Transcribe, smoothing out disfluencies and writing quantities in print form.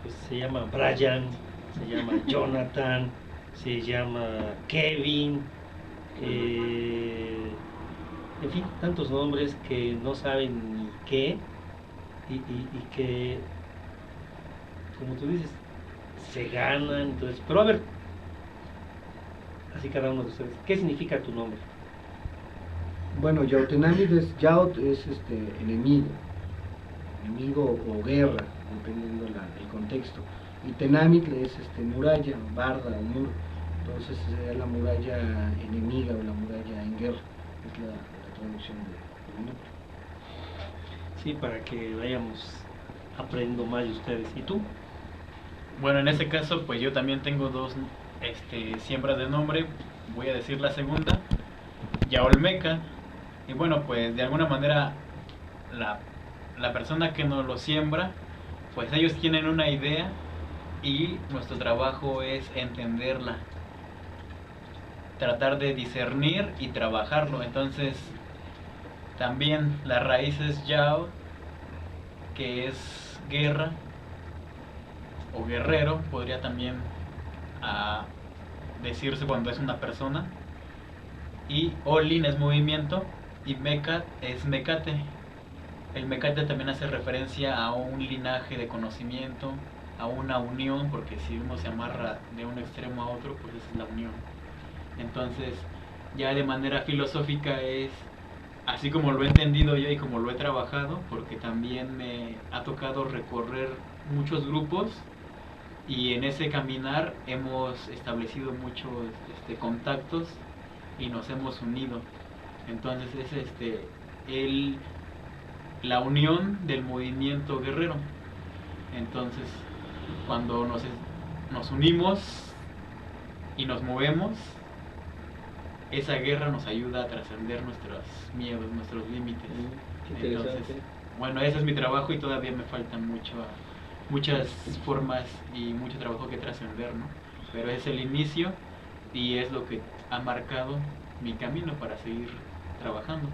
pues se llama Brian, se llama Jonathan, se llama Kevin, eh, en fin, tantos nombres que no saben ni qué y que, como tú dices, se ganan. Entonces, pero a ver, así cada uno de ustedes, ¿qué significa tu nombre? Bueno, Yautenamid es, Yaut es enemigo, enemigo o guerra, dependiendo el contexto. Y Tenamid es muralla, barda o muro. Entonces sería la muralla enemiga o la muralla en guerra. Es la traducción de mi nombre. Sí, para que vayamos aprendiendo más de ustedes. ¿Y tú? Bueno, en este caso, pues yo también tengo dos siembras de nombre. Voy a decir la segunda, Yaolmeca. Y bueno, pues de alguna manera la, la persona que nos lo siembra, pues ellos tienen una idea y nuestro trabajo es entenderla, tratar de discernir y trabajarlo. Entonces, también la raíz es Yao, que es guerra o guerrero, podría también ah, decirse cuando es una persona. Y Olin es movimiento y Mecat es mecate. El mecate también hace referencia a un linaje de conocimiento, a una unión, porque si uno se amarra de un extremo a otro, pues esa es la unión. Entonces, ya de manera filosófica es así como lo he entendido yo y como lo he trabajado, porque también me ha tocado recorrer muchos grupos y en ese caminar hemos establecido muchos contactos y nos hemos unido. Entonces es el, la unión del movimiento guerrero. Entonces cuando nos unimos y nos movemos, esa guerra nos ayuda a trascender nuestros miedos, nuestros límites. Qué Entonces, interesante. bueno, ese es mi trabajo y todavía me faltan muchas formas y mucho trabajo que trascender, ¿no? Pero es el inicio y es lo que ha marcado mi camino para seguir trabajando.